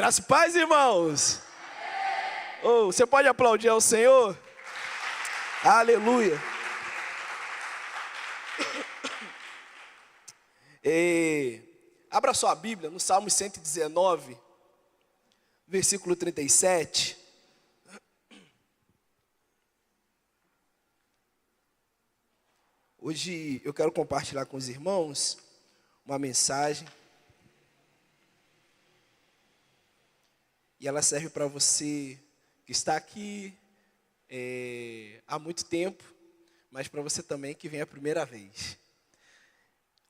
Graça e paz, irmãos. Oh, você pode aplaudir ao Senhor? Aleluia. Abra sua Bíblia no Salmo 119, versículo 37. Hoje eu quero compartilhar com os irmãos uma mensagem. E ela serve para você que está aqui há muito tempo, mas para você também que vem a primeira vez.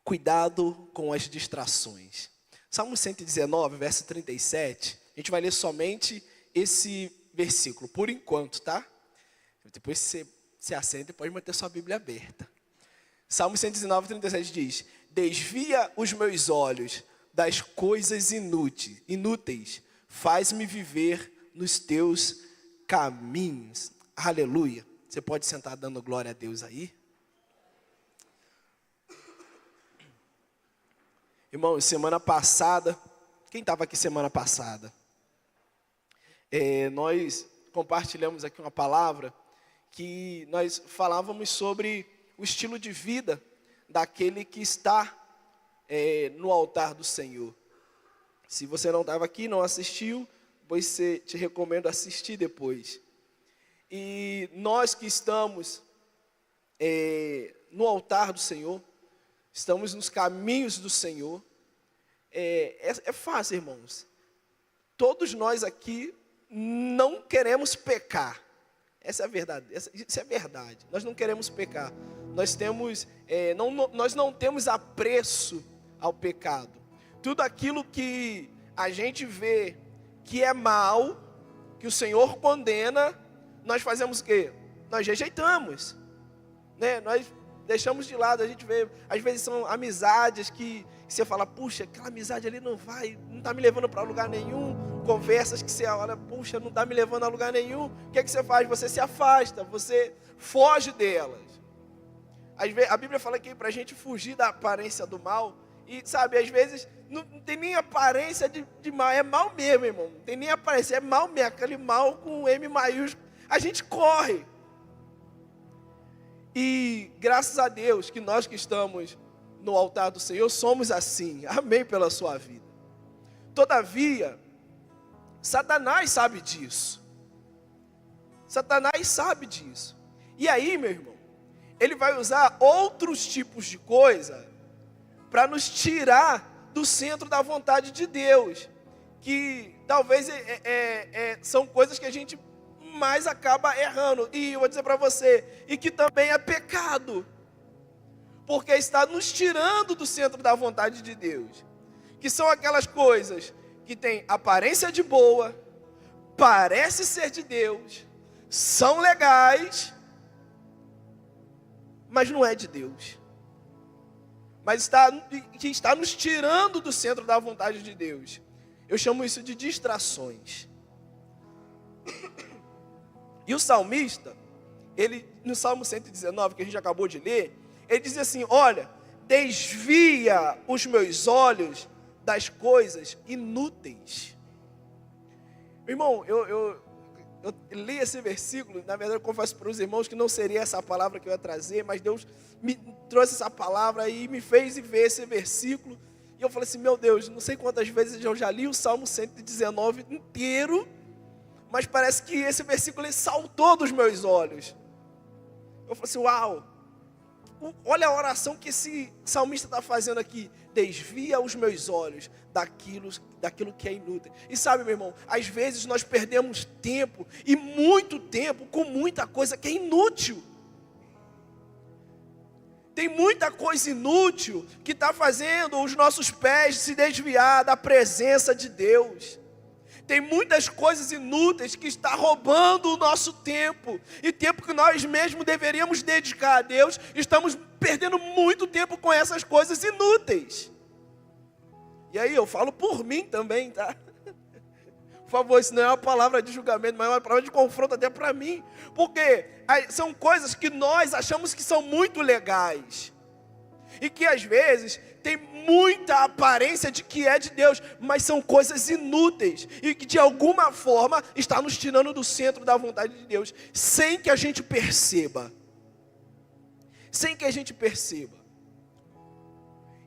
Cuidado com as distrações. Salmo 119, verso 37, a gente vai ler somente esse versículo, por enquanto, tá? Depois você assenta e pode manter sua Bíblia aberta. Salmo 119, 37 diz: desvia os meus olhos das coisas inúteis, faz-me viver nos teus caminhos. Aleluia. Você pode sentar dando glória a Deus aí? Irmão, semana passada, quem estava aqui semana passada? Nós compartilhamos aqui uma palavra que nós falávamos sobre o estilo de vida daquele que está no altar do Senhor. Se você não estava aqui, não assistiu, pois te recomendo assistir depois. E nós que estamos no altar do Senhor, estamos nos caminhos do Senhor, é fácil, irmãos. Todos nós aqui não queremos pecar. Essa é a verdade. Isso é verdade. Nós não queremos pecar. Nós não temos apreço ao pecado. Tudo aquilo que a gente vê que é mal, que o Senhor condena, nós fazemos o quê? Nós rejeitamos, né? Nós deixamos de lado. A gente vê, às vezes são amizades que você fala, puxa, aquela amizade ali não está me levando para lugar nenhum. Conversas que você olha, puxa, não está me levando a lugar nenhum. O que é que você faz? Você se afasta, você foge delas. Às vezes, a Bíblia fala que para a gente fugir da aparência do mal. E sabe, às vezes não tem nem aparência de mal, é mal mesmo, irmão. Não tem nem aparência, é mal mesmo, aquele mal com M maiúsculo. A gente corre. E graças a Deus que nós que estamos no altar do Senhor somos assim. Amém pela sua vida. Todavia, Satanás sabe disso. Satanás sabe disso. E aí, meu irmão, ele vai usar outros tipos de coisa para nos tirar do centro da vontade de Deus, que talvez são coisas que a gente mais acaba errando, e eu vou dizer para você, e que também é pecado, porque está nos tirando do centro da vontade de Deus, que são aquelas coisas que têm aparência de boa, parece ser de Deus, são legais, mas não é de Deus. Mas está nos tirando do centro da vontade de Deus. Eu chamo isso de distrações. E o salmista, ele no Salmo 119, que a gente acabou de ler, ele diz assim, olha, desvia os meus olhos das coisas inúteis. Irmão, eu li esse versículo, na verdade eu confesso para os irmãos que não seria essa palavra que eu ia trazer, mas Deus me trouxe essa palavra e me fez ver esse versículo, e eu falei assim, meu Deus, não sei quantas vezes eu já li o Salmo 119 inteiro, mas parece que esse versículo ele saltou dos meus olhos. Eu falei assim, uau, olha a oração que esse salmista está fazendo aqui, desvia os meus olhos daquilo que é inútil. E sabe, meu irmão, às vezes nós perdemos tempo, e muito tempo, com muita coisa que é inútil. Tem muita coisa inútil que está fazendo os nossos pés se desviar da presença de Deus. Tem muitas coisas inúteis que está roubando o nosso tempo. E tempo que nós mesmos deveríamos dedicar a Deus, estamos perdendo muito tempo com essas coisas inúteis. E aí eu falo por mim também, tá? Por favor, isso não é uma palavra de julgamento, mas é uma palavra de confronto até para mim. Porque são coisas que nós achamos que são muito legais. e que às vezes tem muita aparência de que é de Deus, mas são coisas inúteis e que de alguma forma está nos tirando do centro da vontade de Deus, sem que a gente perceba. Sem que a gente perceba.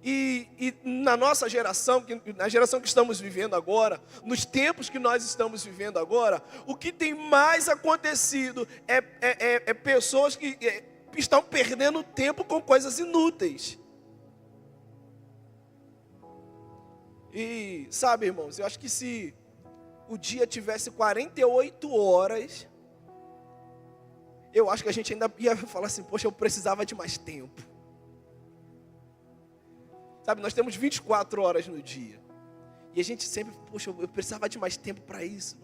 E na nossa geração, na geração que estamos vivendo agora, nos tempos que nós estamos vivendo agora, o que tem mais acontecido é pessoas que estão perdendo tempo com coisas inúteis. E sabe, irmãos, eu acho que se o dia tivesse 48 horas, eu acho que a gente ainda ia falar assim, poxa, eu precisava de mais tempo. Sabe, nós temos 24 horas no dia. E a gente sempre, poxa, eu precisava de mais tempo para isso.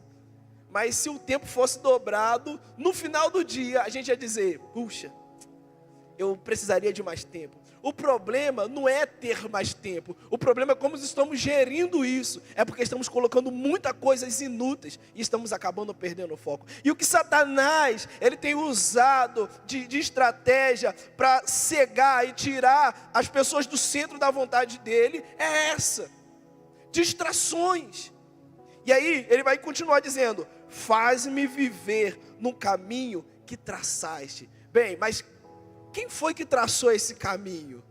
Mas se o tempo fosse dobrado, no final do dia, a gente ia dizer, puxa, eu precisaria de mais tempo. O problema não é ter mais tempo. O problema é como estamos gerindo isso. É porque estamos colocando muitas coisas inúteis e estamos acabando perdendo o foco. E o que Satanás, ele tem usado de estratégia para cegar e tirar as pessoas do centro da vontade dele, é essa. Distrações. E aí, ele vai continuar dizendo, faz-me viver no caminho que traçaste. Bem, mas quem foi que traçou esse caminho?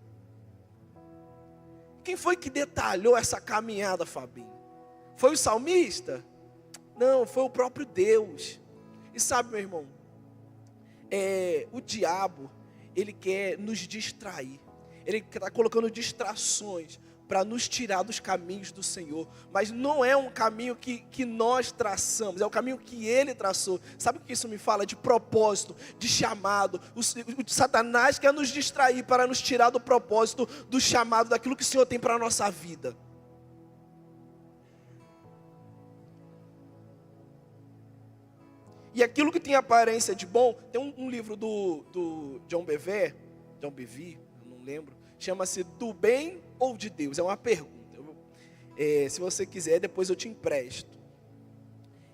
Quem foi que detalhou essa caminhada, Fabinho? Foi o salmista? Não, foi o próprio Deus. E sabe, meu irmão, o diabo, ele quer nos distrair. Ele está colocando distrações para nos tirar dos caminhos do Senhor. Mas não é um caminho que nós traçamos, é o caminho que Ele traçou. Sabe o que isso me fala? De propósito, de chamado. O Satanás quer nos distrair para nos tirar do propósito, do chamado, daquilo que o Senhor tem para a nossa vida. E aquilo que tem aparência de bom, tem um livro do John Bevere, eu não lembro, chama-se Do Bem ou de Deus? É uma pergunta. Se você quiser, depois eu te empresto.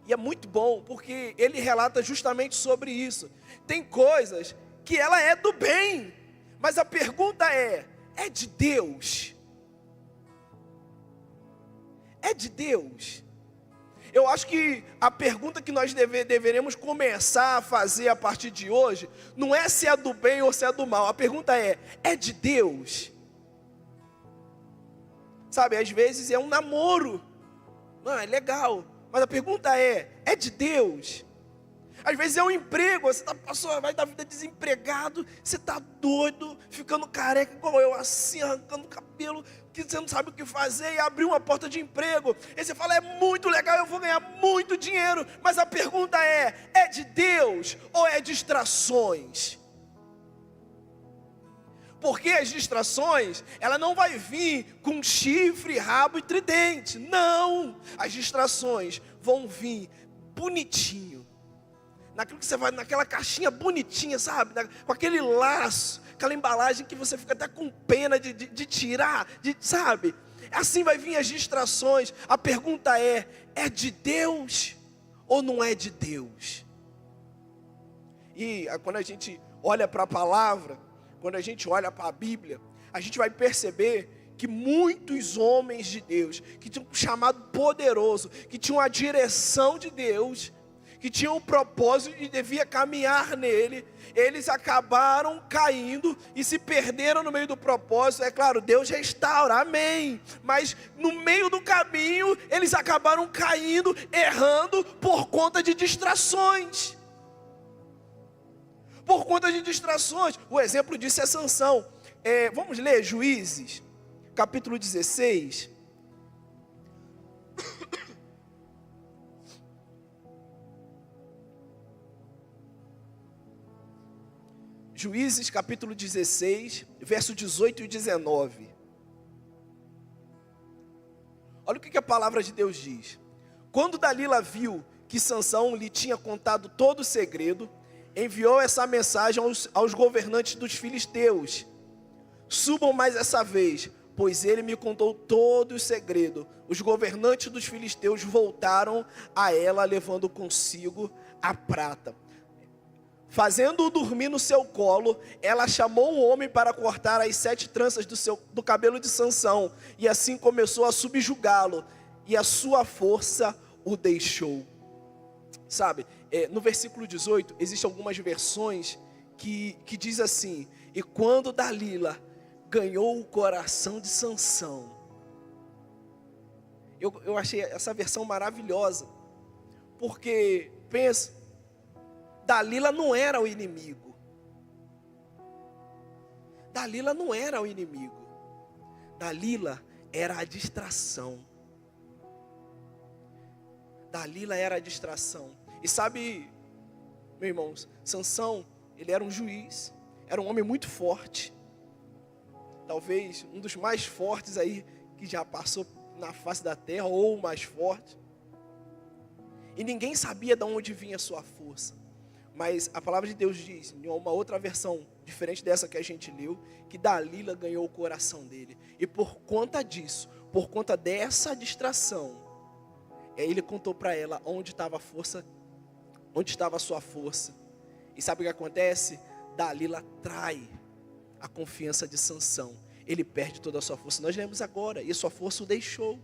E é muito bom, porque ele relata justamente sobre isso. Tem coisas que ela é do bem, mas a pergunta é de Deus? É de Deus? Eu acho que a pergunta que nós deveremos começar a fazer a partir de hoje, não é se é do bem ou se é do mal. A pergunta é de Deus? Sabe, às vezes é um namoro. Não, é legal. Mas a pergunta é de Deus? Às vezes é um emprego, você vai da vida desempregado, você está doido, ficando careca igual eu, assim, arrancando o cabelo, que você não sabe o que fazer, e abriu uma porta de emprego. E você fala, é muito legal, eu vou ganhar muito dinheiro. Mas a pergunta é de Deus ou é distrações? Porque as distrações, ela não vai vir com chifre, rabo e tridente. Não, as distrações vão vir bonitinho. Naquilo que você vai, naquela caixinha bonitinha, sabe? Com aquele laço, aquela embalagem que você fica até com pena de tirar, sabe? Assim vai vir as distrações. A pergunta é de Deus ou não é de Deus? E quando a gente olha para a palavra, quando a gente olha para a Bíblia, a gente vai perceber que muitos homens de Deus, que tinham um chamado poderoso, que tinham a direção de Deus, que tinham um propósito e devia caminhar nele, eles acabaram caindo e se perderam no meio do propósito. É claro, Deus restaura, amém, mas no meio do caminho, eles acabaram caindo, errando por conta de distrações. Por conta de distrações. O exemplo disso é Sansão. Vamos ler Juízes, capítulo 16. Juízes, capítulo 16, verso 18 e 19. Olha o que a palavra de Deus diz. Quando Dalila viu que Sansão lhe tinha contado todo o segredo, enviou essa mensagem aos governantes dos filisteus: subam mais essa vez, pois ele me contou todo o segredo. Os governantes dos filisteus voltaram a ela, levando consigo a prata. Fazendo-o dormir no seu colo, ela chamou o homem para cortar as 7 tranças do cabelo de Sansão, e assim começou a subjugá-lo, e a sua força o deixou. Sabe, no versículo 18, existem algumas versões que diz assim: e quando Dalila ganhou o coração de Sansão. Eu achei essa versão maravilhosa, porque, pensa, Dalila não era o inimigo. Dalila não era o inimigo. Dalila era a distração. Dalila era a distração. E sabe, meus irmãos, Sansão, ele era um juiz, era um homem muito forte. Talvez um dos mais fortes aí que já passou na face da terra, ou o mais forte. E ninguém sabia de onde vinha a sua força. Mas a palavra de Deus diz, em uma outra versão, diferente dessa que a gente leu, que Dalila ganhou o coração dele. E por conta disso, por conta dessa distração, ele contou para ela onde estava a força, onde estava a sua força. E sabe o que acontece? Dalila trai a confiança de Sansão. Ele perde toda a sua força. Nós lemos agora, e a sua força o deixou.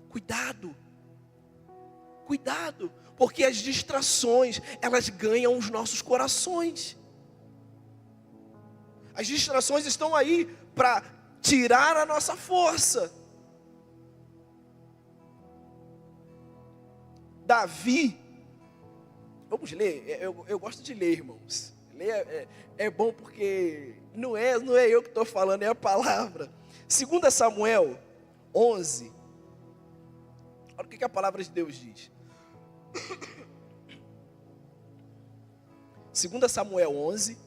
Cuidado. Cuidado, porque as distrações, elas ganham os nossos corações. As distrações estão aí para tirar a nossa força. Davi, vamos ler, eu gosto de ler, irmãos. Ler é bom porque não é eu que estou falando, é a palavra. 2 Samuel 11, olha o que a palavra de Deus diz. 2 Samuel 11,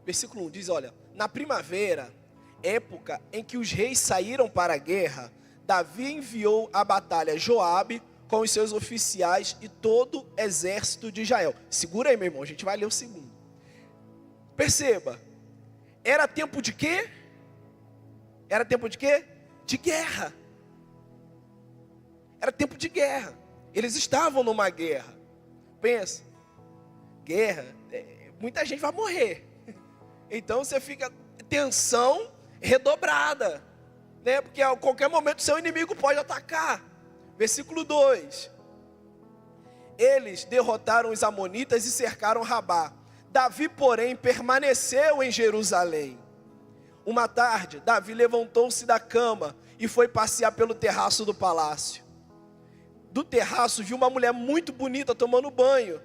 versículo 1 diz, olha: na primavera, época em que os reis saíram para a guerra, Davi enviou à batalha Joabe com os seus oficiais e todo o exército de Israel. Segura aí, meu irmão, a gente vai ler o segundo. Perceba, era tempo de quê? Era tempo de quê? De guerra. Era tempo de guerra. Eles estavam numa guerra. Pensa, guerra, muita gente vai morrer. Então você fica tensão redobrada, né? Porque a qualquer momento seu inimigo pode atacar. Versículo 2. Eles derrotaram os amonitas e cercaram Rabá. Davi, porém, permaneceu em Jerusalém. Uma tarde, Davi levantou-se da cama e foi passear pelo terraço do palácio. Do terraço viu uma mulher muito bonita tomando banho.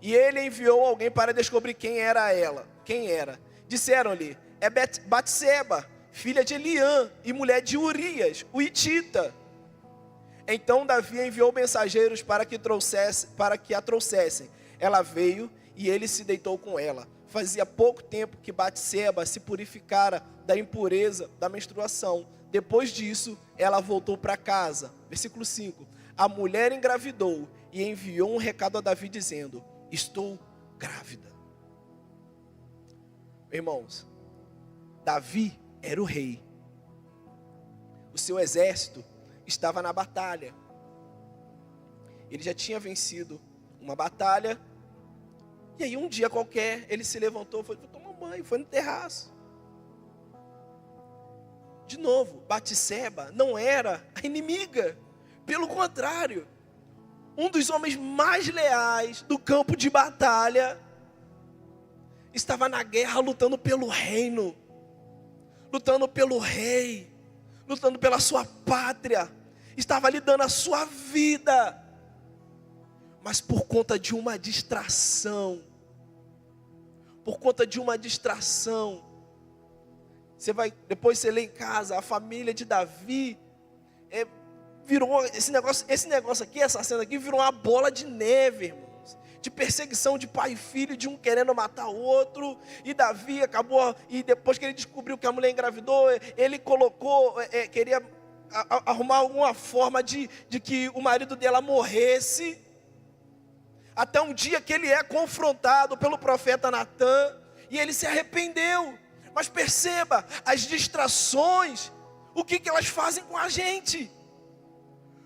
E ele enviou alguém para descobrir quem era ela. Quem era? Disseram-lhe: é Batseba, filha de Eliã e mulher de Urias, o hitita. Então Davi enviou mensageiros para que a trouxessem. Ela veio e ele se deitou com ela. Fazia pouco tempo que Batseba se purificara da impureza da menstruação. Depois disso, ela voltou para casa. Versículo 5. A mulher engravidou e enviou um recado a Davi dizendo: estou grávida. Irmãos, Davi era o rei. O seu exército estava na batalha. Ele já tinha vencido uma batalha. E aí um dia qualquer, ele se levantou, foi tomar banho, foi no terraço. De novo, Batseba não era a inimiga. Pelo contrário, um dos homens mais leais do campo de batalha estava na guerra lutando pelo reino, lutando pelo rei, lutando pela sua pátria, estava ali dando a sua vida, mas por conta de uma distração, depois você lê em casa, a família de Davi, virou esse negócio aqui, essa cena aqui, virou uma bola de neve, irmãos, de perseguição de pai e filho, de um querendo matar o outro, e Davi acabou, e depois que ele descobriu que a mulher engravidou, ele queria arrumar alguma forma de que o marido dela morresse, até um dia que ele é confrontado pelo profeta Natã, e ele se arrependeu. Mas perceba, as distrações, o que elas fazem com a gente.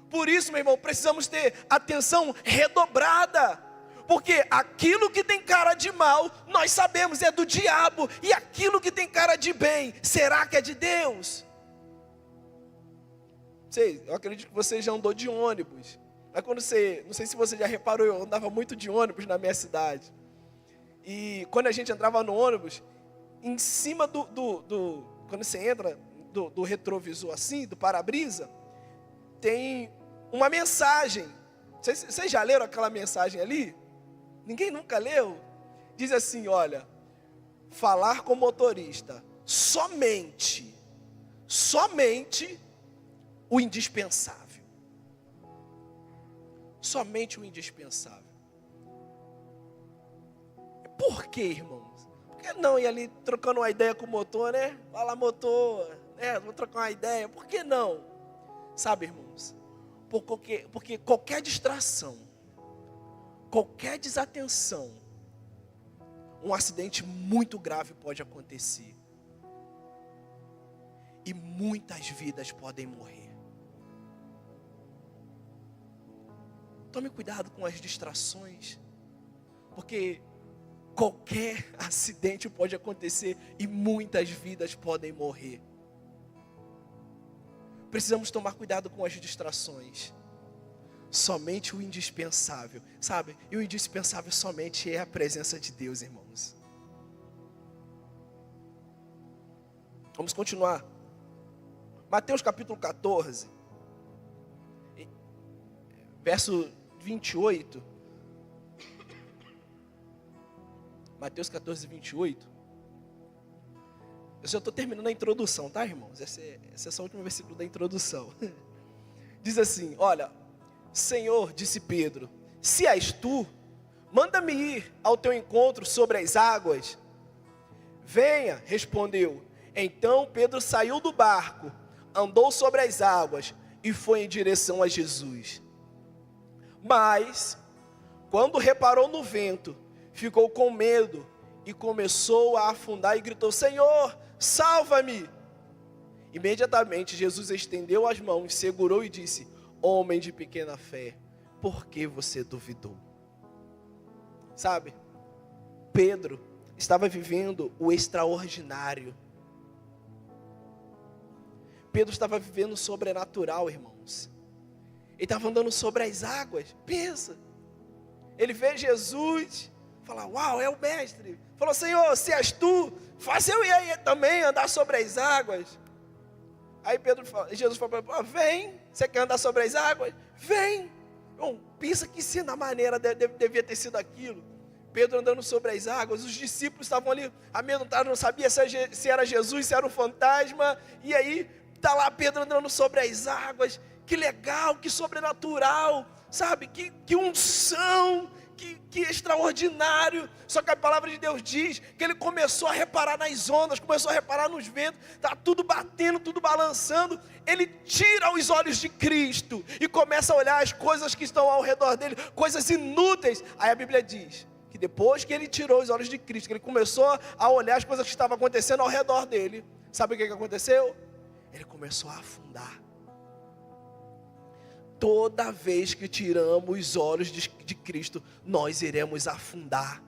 Por isso, meu irmão, precisamos ter atenção redobrada. Porque aquilo que tem cara de mal, nós sabemos é do diabo. E aquilo que tem cara de bem, será que é de Deus? Eu acredito que você já andou de ônibus. Mas quando você, não sei se você já reparou, eu andava muito de ônibus na minha cidade. E quando a gente entrava no ônibus, em cima quando você entra do retrovisor assim, do para-brisa, tem uma mensagem. Vocês já leram aquela mensagem ali? Ninguém nunca leu? Diz assim, olha, falar com o motorista, somente o indispensável. Somente o indispensável. Por quê, irmãos? Por que não ir ali trocando uma ideia com o motor, né? Fala, motor, vou trocar uma ideia. Por que não? Sabe, irmãos? Porque qualquer distração, qualquer desatenção, um acidente muito grave pode acontecer. E muitas vidas podem morrer. Tome cuidado com as distrações, porque qualquer acidente pode acontecer e muitas vidas podem morrer. Precisamos tomar cuidado com as distrações. Somente o indispensável, sabe? E o indispensável somente é a presença de Deus, irmãos. Vamos continuar. Mateus capítulo 14, verso 28. Mateus 14, 28. Eu já estou terminando a introdução, tá, irmãos? Esse é só o último versículo da introdução. Diz assim, olha, Senhor, disse Pedro, se és tu, manda-me ir ao teu encontro sobre as águas. Venha, respondeu. Então Pedro saiu do barco, andou sobre as águas e foi em direção a Jesus. Mas, quando reparou no vento, ficou com medo e começou a afundar e gritou, Senhor, salva-me! Imediatamente Jesus estendeu as mãos, segurou e disse, homem de pequena fé, por que você duvidou? Sabe, Pedro estava vivendo o extraordinário. Pedro estava vivendo o sobrenatural, irmãos. Ele estava andando sobre as águas, pensa. Ele vê Jesus, fala, uau, é o mestre. Falou, Senhor, se és tu, faz eu ir aí também andar sobre as águas. Aí Jesus falou, vem, você quer andar sobre as águas? Vem. Bom, pensa que se na maneira devia ter sido aquilo. Pedro andando sobre as águas, os discípulos estavam ali amedrontados, não sabia se era Jesus, se era um fantasma. E aí, está lá Pedro andando sobre as águas. Que legal, que sobrenatural, sabe? Que unção, que extraordinário. Só que a palavra de Deus diz que ele começou a reparar nas ondas, começou a reparar nos ventos, está tudo batendo, tudo balançando. Ele tira os olhos de Cristo e começa a olhar as coisas que estão ao redor dele, coisas inúteis. Aí a Bíblia diz que depois que ele tirou os olhos de Cristo, que ele começou a olhar as coisas que estavam acontecendo ao redor dele, sabe o que aconteceu? Ele começou a afundar. Toda vez que tiramos os olhos de Cristo, nós iremos afundar.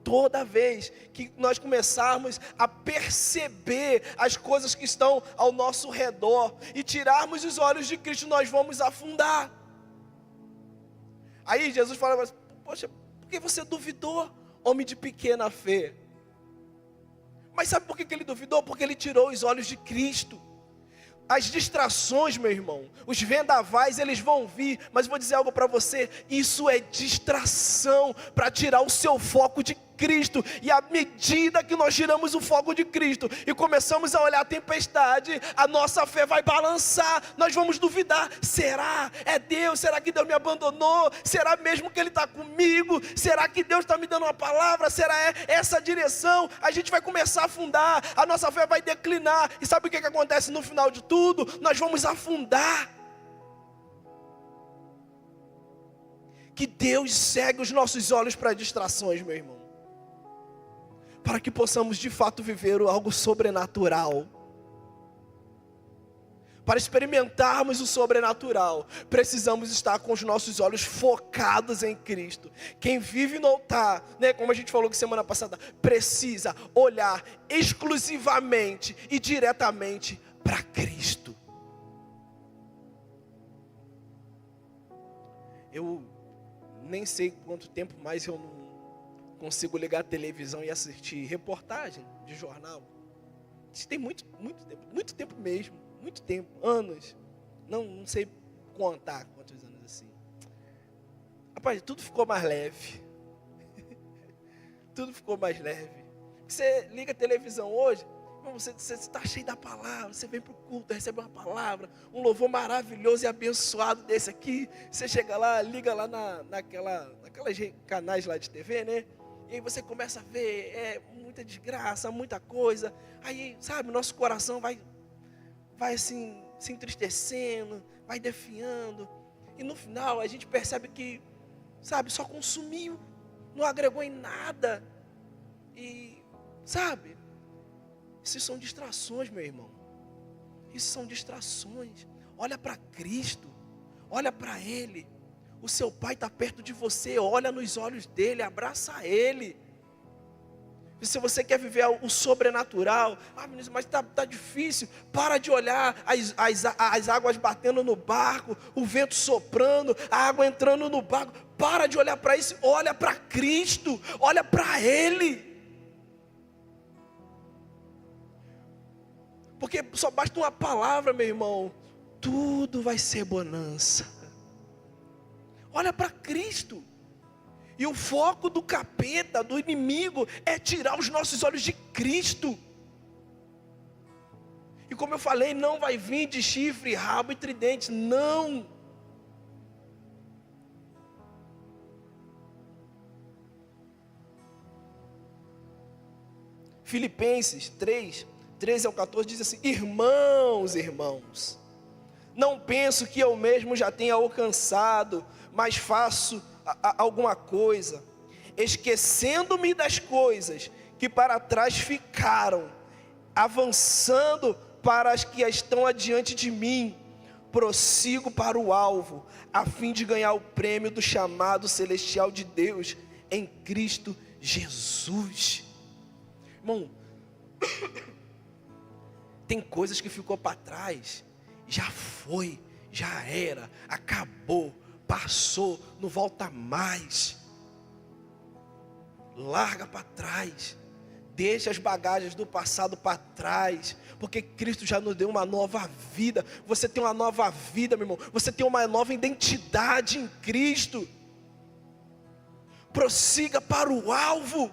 Toda vez que nós começarmos a perceber as coisas que estão ao nosso redor e tirarmos os olhos de Cristo, nós vamos afundar. Aí Jesus fala, poxa, por que você duvidou, homem de pequena fé? Mas sabe por que ele duvidou? Porque ele tirou os olhos de Cristo. As distrações, meu irmão, os vendavais, eles vão vir, mas vou dizer algo para você, isso é distração para tirar o seu foco de Cristo. E à medida que nós tiramos o foco de Cristo e começamos a olhar a tempestade, a nossa fé vai balançar, nós vamos duvidar, será? É Deus? Será que Deus me abandonou? Será mesmo que Ele está comigo? Será que Deus está me dando uma palavra? Será essa a direção? A gente vai começar a afundar, a nossa fé vai declinar, e sabe o que acontece no final de tudo? Nós vamos afundar. Que Deus segue os nossos olhos para distrações, meu irmão. para que possamos de fato viver algo sobrenatural. Para experimentarmos o sobrenatural, precisamos estar com os nossos olhos focados em Cristo. Quem vive no altar, né, como a gente falou que semana passada, precisa olhar exclusivamente e diretamente para Cristo. Eu nem sei quanto tempo mais eu não consigo ligar a televisão e assistir reportagem de jornal. Isso tem muito tempo mesmo. Muito tempo, anos, não sei contar quantos anos assim. Rapaz, tudo ficou mais leve. Tudo ficou mais leve. Você liga a televisão hoje, você está cheio da palavra, você vem para o culto, recebe uma palavra, um louvor maravilhoso e abençoado desse aqui. Você chega lá, liga lá naquelas canais lá de TV, né? E aí você começa a ver muita desgraça, muita coisa. Aí, sabe, nosso coração vai assim, se entristecendo, vai definhando. E no final a gente percebe que, sabe, só consumiu, não agregou em nada. E, sabe, isso são distrações, meu irmão. Isso são distrações. Olha para Cristo, olha para Ele. O seu Pai está perto de você, olha nos olhos dEle, abraça Ele. E se você quer viver o sobrenatural, mas está difícil, para de olhar as águas batendo no barco, o vento soprando, a água entrando no barco. Para de olhar para isso, olha para Cristo, olha para Ele. Porque só basta uma palavra, meu irmão, tudo vai ser bonança. Olha para Cristo. E o foco do capeta, do inimigo, é tirar os nossos olhos de Cristo. E como eu falei, não vai vir de chifre, rabo e tridente, não. Filipenses 3, 13 ao 14 diz assim: irmãos, não penso que eu mesmo já tenha alcançado, mas faço alguma coisa, esquecendo-me das coisas que para trás ficaram, avançando para as que estão adiante de mim, prossigo para o alvo, a fim de ganhar o prêmio do chamado celestial de Deus em Cristo Jesus. Irmão, tem coisas que ficou para trás, já foi, já era, acabou, passou, não volta mais. Larga para trás, deixa as bagagens do passado para trás, porque Cristo já nos deu uma nova vida. Você tem uma nova vida, meu irmão, você tem uma nova identidade em Cristo. Prossiga para o alvo.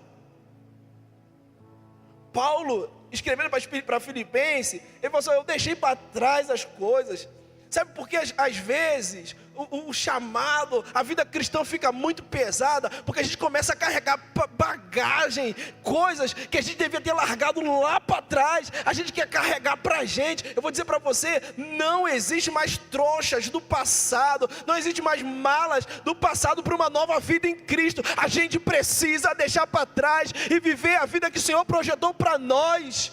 Paulo, escrevendo para Filipenses, ele falou assim: eu deixei para trás as coisas. Sabe por que às vezes o chamado, a vida cristã fica muito pesada? Porque a gente começa a carregar bagagem, coisas que a gente devia ter largado lá para trás, a gente quer carregar para a gente. Eu vou dizer para você, não existe mais trouxas do passado, não existe mais malas do passado para uma nova vida em Cristo. A gente precisa deixar para trás e viver a vida que o Senhor projetou para nós.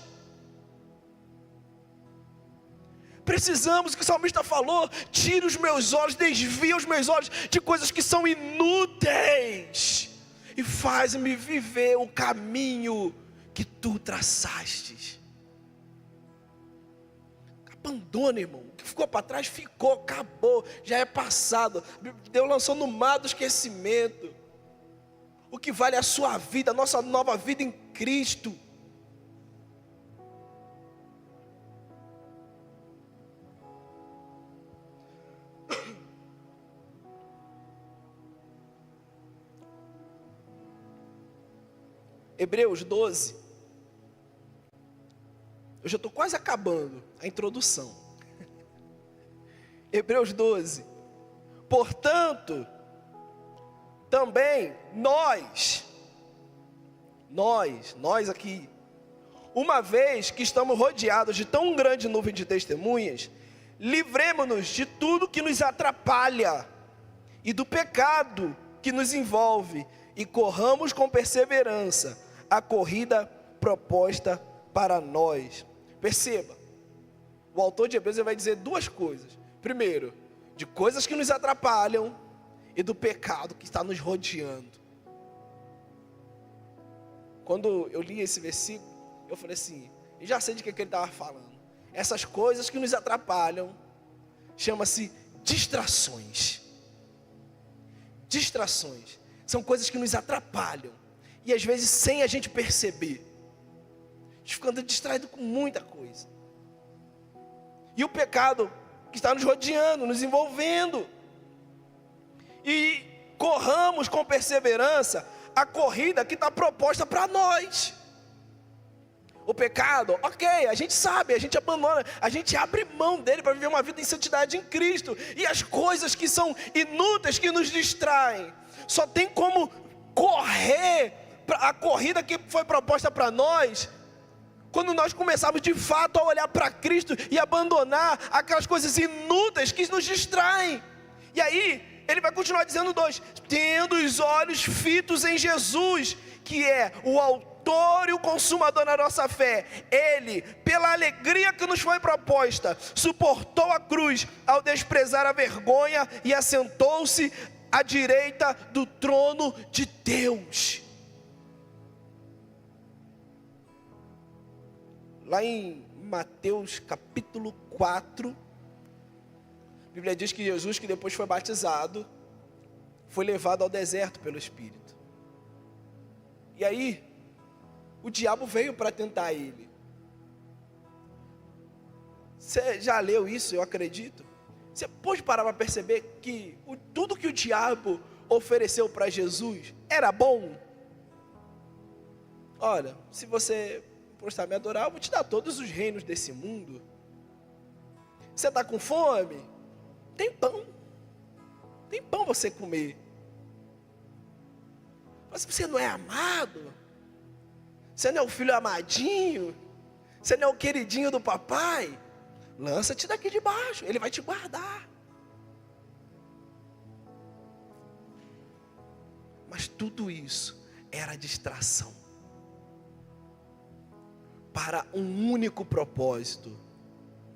Precisamos, que o salmista falou, tira os meus olhos, desvia os meus olhos de coisas que são inúteis e faz-me viver o caminho que tu traçastes. Abandona, irmão, o que ficou para trás ficou, acabou, já é passado. Deus lançou no mar do esquecimento. O que vale é a sua vida, a nossa nova vida em Cristo. Hebreus 12, eu já estou quase acabando a introdução. Hebreus 12, portanto, também nós aqui, uma vez que estamos rodeados de tão grande nuvem de testemunhas, livremo-nos de tudo que nos atrapalha e do pecado que nos envolve, e corramos com perseverança a corrida proposta para nós. Perceba, o autor de Hebreus vai dizer duas coisas. Primeiro, de coisas que nos atrapalham e do pecado que está nos rodeando. Quando eu li esse versículo, eu falei assim, eu já sei de que ele estava falando. Essas coisas que nos atrapalham, chama-se distrações. Distrações. São coisas que nos atrapalham. E às vezes sem a gente perceber. A gente fica distraído com muita coisa. E o pecado que está nos rodeando, nos envolvendo. E corramos com perseverança a corrida que está proposta para nós. O pecado, ok, a gente sabe, a gente abandona, a gente abre mão dele para viver uma vida em santidade em Cristo. E as coisas que são inúteis, que nos distraem, só tem como correr a corrida que foi proposta para nós, quando nós começarmos de fato a olhar para Cristo e abandonar aquelas coisas inúteis que nos distraem. E aí, ele vai continuar dizendo tendo os olhos fitos em Jesus, que é o autor e o consumador da nossa fé. Ele, pela alegria que nos foi proposta, suportou a cruz ao desprezar a vergonha e assentou-se à direita do trono de Deus. Lá em Mateus capítulo 4, a Bíblia diz que Jesus, que depois foi batizado, foi levado ao deserto pelo Espírito. E aí, o diabo veio para tentar ele. Você já leu isso, eu acredito? Você pode parar para perceber que tudo que o diabo ofereceu para Jesus era bom? Olha, se você prostrar me adorar, eu vou te dar todos os reinos desse mundo. Você está com fome? Tem pão você comer. Mas você não é amado? Você não é o filho amadinho? Você não é o queridinho do papai? Lança-te daqui de baixo, ele vai te guardar. Mas tudo isso era distração para um único propósito: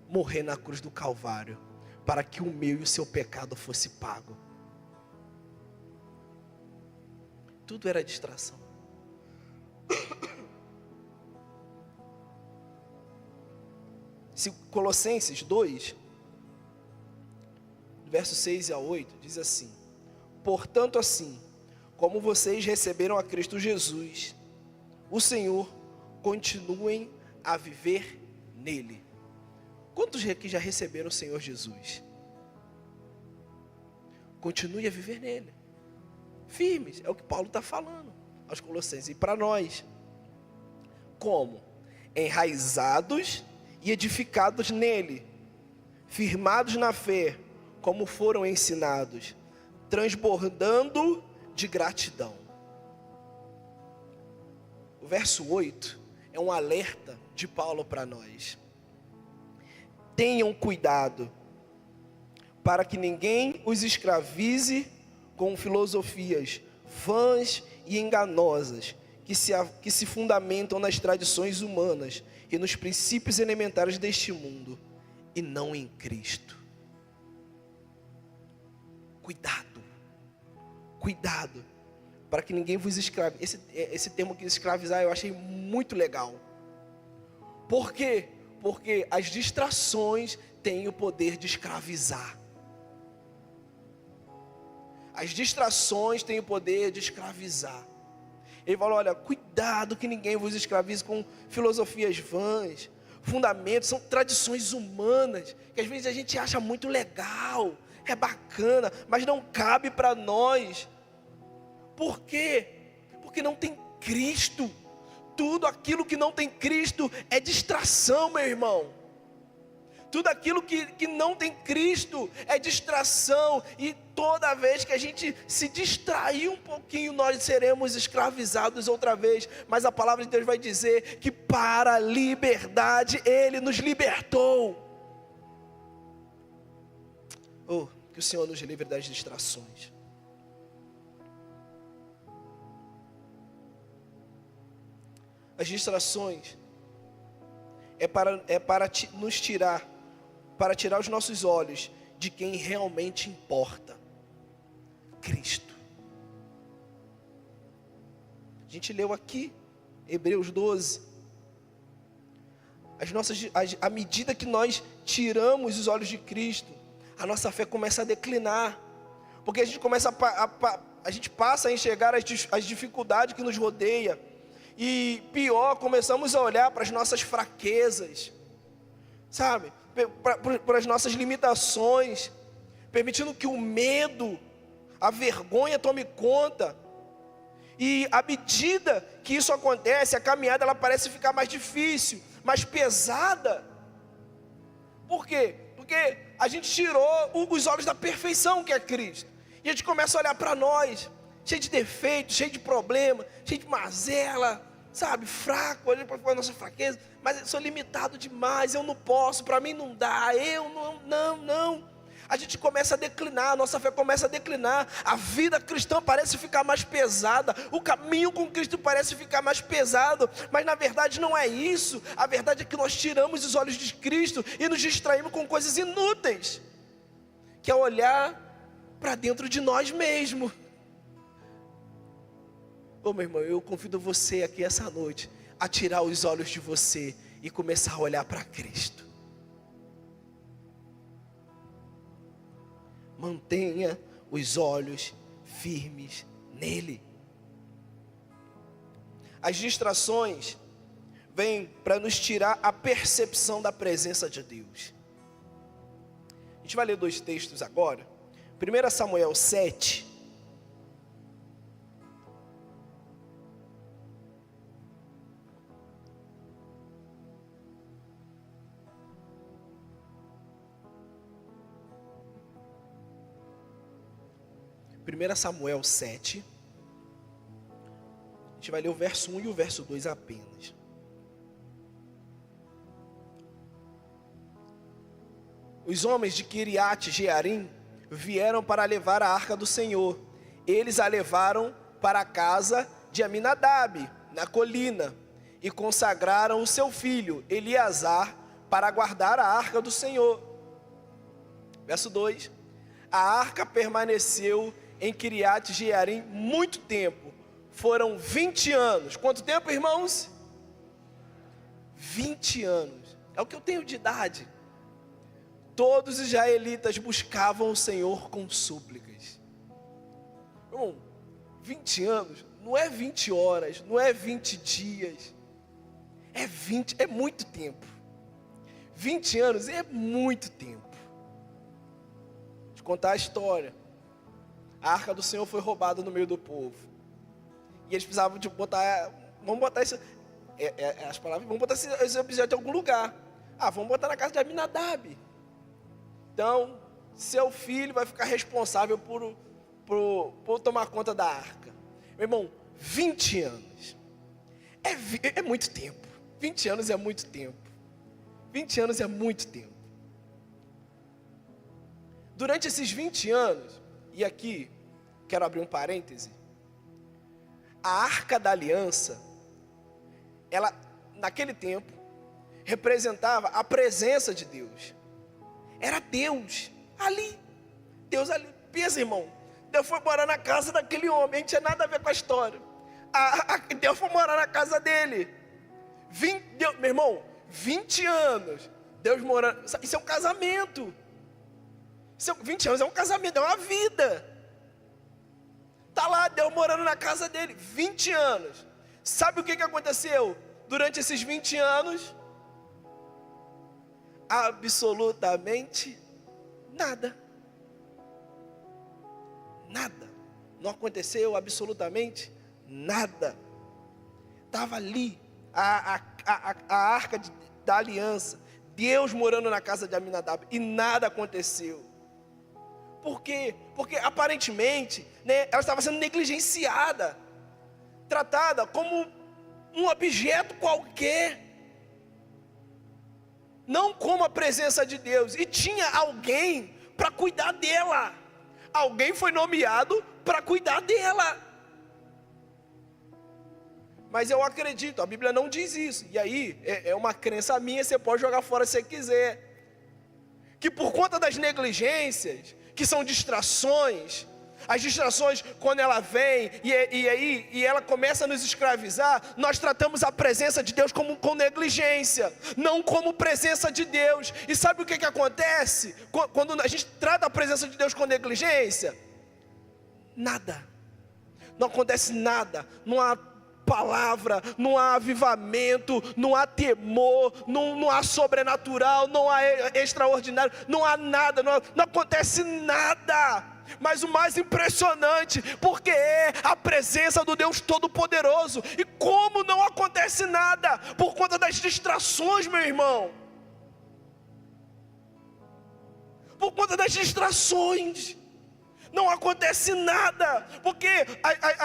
morrer na cruz do Calvário, para que o meu e o seu pecado fosse pago. Tudo era distração. Colossenses 2, versos 6 a 8, diz assim: portanto, assim como vocês receberam a Cristo Jesus, o Senhor, continuem a viver nele. Quantos aqui já receberam o Senhor Jesus? Continue a viver nele, firmes, é o que Paulo está falando aos Colossenses. E para nós, como? Enraizados e edificados nele, firmados na fé, como foram ensinados, transbordando de gratidão. O verso 8 é um alerta de Paulo para nós. Tenham cuidado, para que ninguém os escravize com filosofias vãs e enganosas, que se fundamentam nas tradições humanas e nos princípios elementares deste mundo, e não em Cristo. Cuidado, para que ninguém vos escravize. Esse termo que escravizar eu achei muito legal. Por quê? Porque as distrações têm o poder de escravizar. As distrações têm o poder de escravizar. Ele falou, olha, cuidado que ninguém vos escravize com filosofias vãs, fundamentos, são tradições humanas, que às vezes a gente acha muito legal, é bacana, mas não cabe para nós. Por quê? Porque não tem Cristo. Tudo aquilo que não tem Cristo é distração, meu irmão. Tudo aquilo que não tem Cristo é distração. E toda vez que a gente se distrair um pouquinho, nós seremos escravizados outra vez. Mas a palavra de Deus vai dizer que para a liberdade Ele nos libertou. Oh, que o Senhor nos livre das distrações. As distrações nos tirar, para tirar os nossos olhos de quem realmente importa, Cristo. A gente leu aqui, Hebreus 12. À medida que nós tiramos os olhos de Cristo, a nossa fé começa a declinar, porque a gente a gente passa a enxergar as dificuldades que nos rodeia, e pior, começamos a olhar para as nossas fraquezas, sabe, para as nossas limitações, permitindo que o medo, a vergonha tome conta. E à medida que isso acontece, a caminhada ela parece ficar mais difícil, mais pesada. Por quê? Porque a gente tirou os olhos da perfeição que é Cristo, e a gente começa a olhar para nós, cheio de defeitos, cheio de problema, cheio de mazela, sabe, fraco, olhando para a nossa fraqueza. Mas eu sou limitado demais, eu não posso, para mim não dá, eu não. A gente começa a declinar, a nossa fé começa a declinar, a vida cristã parece ficar mais pesada, o caminho com Cristo parece ficar mais pesado, mas na verdade não é isso. A verdade é que nós tiramos os olhos de Cristo e nos distraímos com coisas inúteis, que é olhar para dentro de nós mesmos. Meu irmão, eu convido você aqui essa noite a tirar os olhos de você e começar a olhar para Cristo. Mantenha os olhos firmes nele. As distrações vêm para nos tirar a percepção da presença de Deus. A gente vai ler 2 textos agora. 1 Samuel 7. Samuel 7, a gente vai ler o verso 1 e o verso 2 apenas. Os homens de Kiriat Jearim vieram para levar a arca do Senhor. Eles a levaram para a casa de Aminadab, na colina, e consagraram o seu filho Eleazar para guardar a arca do Senhor. Verso 2: a arca permaneceu em Kiriat Jearim muito tempo, foram 20 anos. Quanto tempo, irmãos? 20 anos, é o que eu tenho de idade. Todos os israelitas buscavam o Senhor com súplicas. Irmão, 20 anos, não é 20 horas, não é 20 dias, é muito tempo. 20 anos é muito tempo. Vou te contar a história. A arca do Senhor foi roubada no meio do povo, e eles precisavam de vamos botar esse objeto em algum lugar. Vamos botar na casa de Aminadab. Então, seu filho vai ficar responsável por tomar conta da arca. Meu irmão, 20 anos é muito tempo. 20 anos é muito tempo. 20 anos é muito tempo. Durante esses 20 anos, e aqui quero abrir um parêntese, a arca da aliança, ela naquele tempo representava a presença de Deus. Era Deus ali. Pensa, irmão, Deus foi morar na casa daquele homem, não tinha nada a ver com a história. Deus foi morar na casa dele. Meu irmão, 20 anos, Deus morando, isso é um casamento. 20 anos é um casamento, é uma vida. Está lá, Deus morando na casa dele, 20 anos. Sabe o que aconteceu durante esses 20 anos? Absolutamente nada. Nada. Não aconteceu absolutamente nada. Estava ali a arca da aliança, Deus morando na casa de Aminadab, e nada aconteceu. Por quê? Porque aparentemente, ela estava sendo negligenciada, tratada como um objeto qualquer, não como a presença de Deus. E tinha alguém para cuidar dela. Alguém foi nomeado para cuidar dela. Mas eu acredito, a Bíblia não diz isso. E aí, é uma crença minha, você pode jogar fora se você quiser. Que por conta das negligências, que são distrações, as distrações, quando ela vem e ela começa a nos escravizar, nós tratamos a presença de Deus como com negligência, não como presença de Deus. E sabe o que acontece quando a gente trata a presença de Deus com negligência? Nada, não acontece nada, não há palavra, não há avivamento, não há temor, não há sobrenatural, não há extraordinário, não há nada, não acontece nada. Mas o mais impressionante, porque é a presença do Deus Todo-Poderoso. E como não acontece nada? Por conta das distrações, meu irmão. Por conta das distrações. Não acontece nada, porque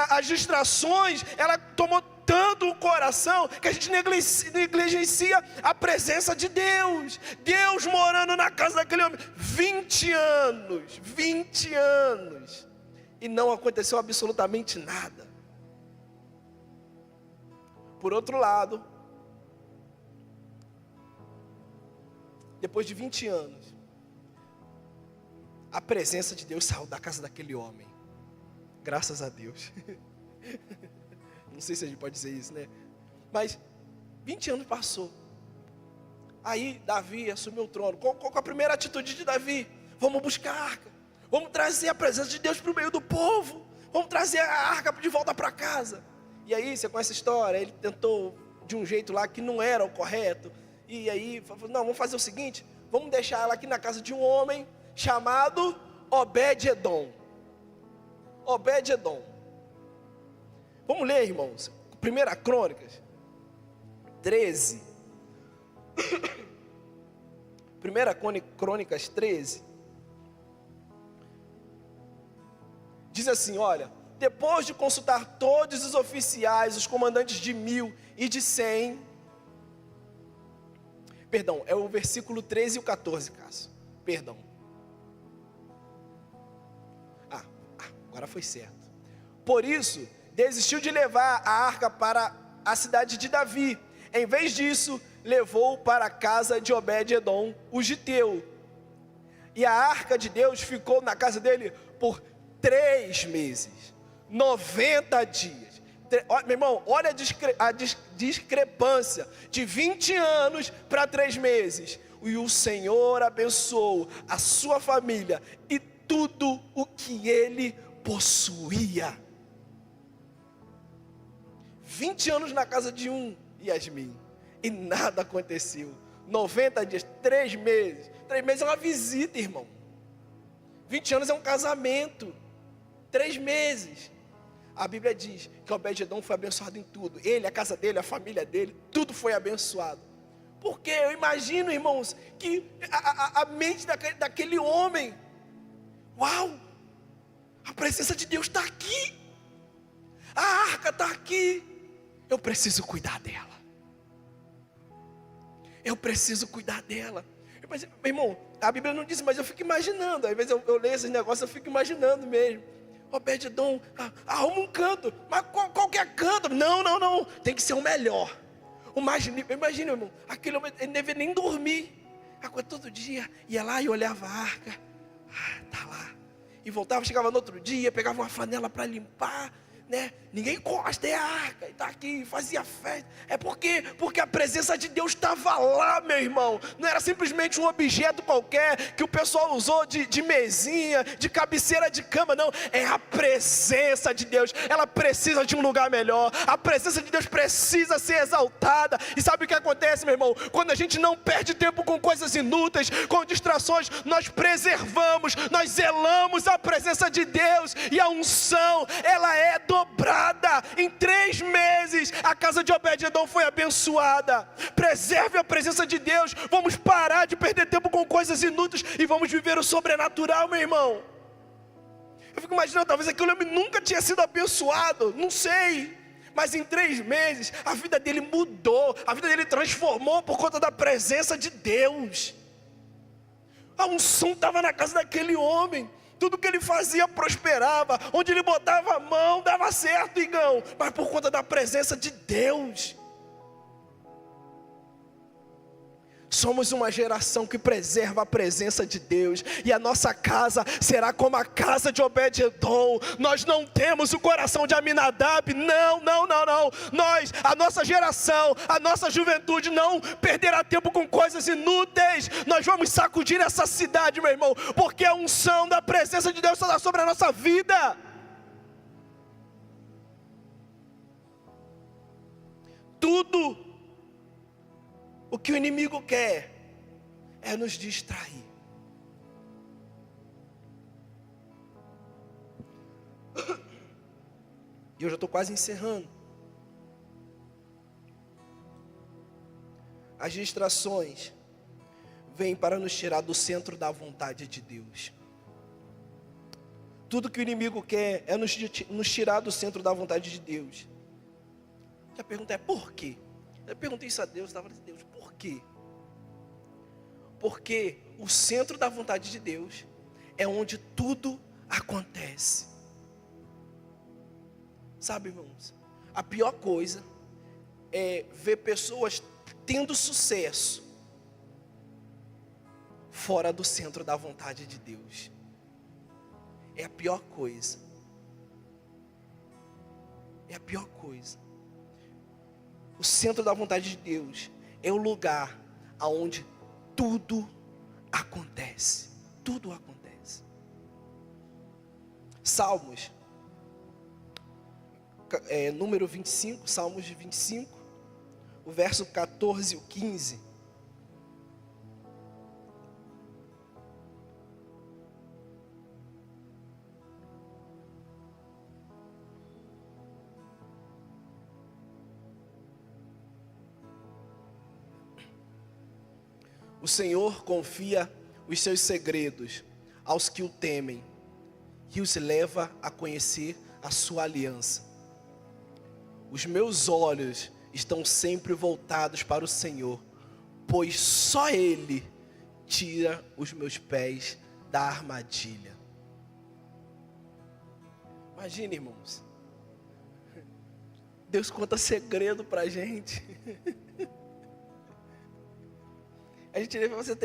as distrações, ela tomou tanto o coração, que a gente negligencia a presença de Deus. Deus morando na casa daquele homem, 20 anos, e não aconteceu absolutamente nada. Por outro lado, depois de 20 anos, a presença de Deus saiu da casa daquele homem. Graças a Deus. Não sei se a gente pode dizer isso, né? Mas 20 anos passou. Aí Davi assumiu o trono. Qual a primeira atitude de Davi? Vamos buscar a arca. Vamos trazer a presença de Deus para o meio do povo. Vamos trazer a arca de volta para casa. E aí, você conhece a história. Ele tentou de um jeito lá que não era o correto. E aí, falou, não, vamos fazer o seguinte. Vamos deixar ela aqui na casa de um homem chamado Obed-Edom. Obed-Edom. Vamos ler, irmãos. 1 Crônicas 13. 1 Crônicas 13. Diz assim, olha. Depois de consultar todos os oficiais, os comandantes de 1000 e de 100. Perdão, é o versículo 13 e o 14, Cássio. Perdão. Agora foi certo. Por isso, desistiu de levar a arca para a cidade de Davi. Em vez disso, levou para a casa de Obed-Edom, o giteu. E a arca de Deus ficou na casa dele por 3 meses, 90 dias. Meu irmão, olha a discrepância de 20 anos para 3 meses. E o Senhor abençoou a sua família e tudo o que ele possuía. 20 anos na casa de Yasmin, e nada aconteceu. 90 dias, 3 meses. 3 meses é uma visita, irmão. 20 anos é um casamento. 3 meses. A Bíblia diz que Obed-Edom foi abençoado em tudo. Ele, a casa dele, a família dele, tudo foi abençoado. Porque eu imagino, irmãos, que a mente daquele homem, uau, a presença de Deus está aqui. A arca está aqui. Eu preciso cuidar dela. Eu preciso cuidar dela. Mas, meu irmão, a Bíblia não diz, mas eu fico imaginando. Às vezes eu leio esses negócios, eu fico imaginando mesmo. Obed-Edom, arruma um canto. Mas qualquer canto. Não. Tem que ser o melhor. Imagina, irmão, aquele homem, ele não devia nem dormir. Todo dia, ia lá e olhava a arca. Tá lá. E voltava, chegava no outro dia, pegava uma flanela para limpar, né? Ninguém encosta, é a arca, e está aqui, fazia festa. É porque a presença de Deus estava lá, meu irmão. Não era simplesmente um objeto qualquer que o pessoal usou de mesinha, de cabeceira de cama, não. É a presença de Deus. Ela precisa de um lugar melhor. A presença de Deus precisa ser exaltada. E sabe o que acontece, meu irmão? Quando a gente não perde tempo com coisas inúteis, com distrações, nós preservamos, nós zelamos a presença de Deus. E a unção, ela é dobrada. Em 3 meses, a casa de Obed-Edom foi abençoada. Preserve a presença de Deus. Vamos parar de perder tempo com coisas inúteis e vamos viver o sobrenatural, meu irmão. Eu fico imaginando, talvez aquele homem nunca tinha sido abençoado, não sei. Mas em 3 meses, a vida dele mudou, a vida dele transformou por conta da presença de Deus. A unção estava na casa daquele homem. Tudo que ele fazia prosperava. Onde ele botava a mão, dava certo, Igão. Mas por conta da presença de Deus. Somos uma geração que preserva a presença de Deus. E a nossa casa será como a casa de Obed-edom. Nós não temos o coração de Aminadab. Não. Nós, a nossa geração, a nossa juventude não perderá tempo com coisas inúteis. Nós vamos sacudir essa cidade, meu irmão. Porque a unção da presença de Deus está sobre a nossa vida. Tudo o que o inimigo quer é nos distrair. E eu já estou quase encerrando. As distrações vêm para nos tirar do centro da vontade de Deus. Tudo que o inimigo quer é nos tirar do centro da vontade de Deus. E a pergunta é por quê? Eu perguntei isso a Deus, estava dizendo, Deus, por quê? Porque o centro da vontade de Deus é onde tudo acontece. Sabe, irmãos, a pior coisa é ver pessoas tendo sucesso fora do centro da vontade de Deus. É a pior coisa. É a pior coisa. O centro da vontade de Deus é o lugar aonde tudo acontece. Tudo acontece. Salmos, número 25, Salmos de 25, o verso 14 e o 15. O Senhor confia os seus segredos aos que o temem e os leva a conhecer a sua aliança. Os meus olhos estão sempre voltados para o Senhor, pois só Ele tira os meus pés da armadilha. Imagine, irmãos, Deus conta segredo para a gente. A gente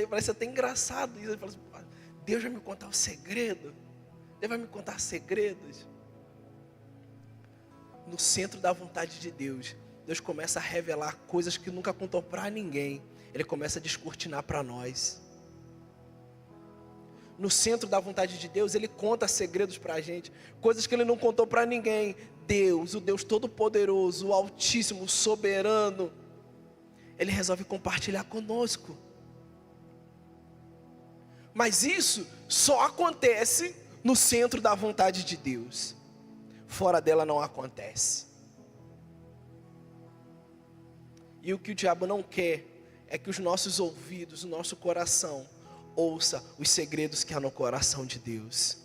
parece até engraçado isso. Fala assim, Deus vai me contar o segredo. Deus vai me contar segredos. No centro da vontade de Deus, Deus começa a revelar coisas que nunca contou para ninguém. Ele começa a descortinar para nós. No centro da vontade de Deus, Ele conta segredos para a gente. Coisas que Ele não contou para ninguém. Deus, o Deus Todo-Poderoso, o Altíssimo, o Soberano, Ele resolve compartilhar conosco. Mas isso só acontece no centro da vontade de Deus. Fora dela não acontece. E o que o diabo não quer é que os nossos ouvidos, o nosso coração, ouça os segredos que há no coração de Deus.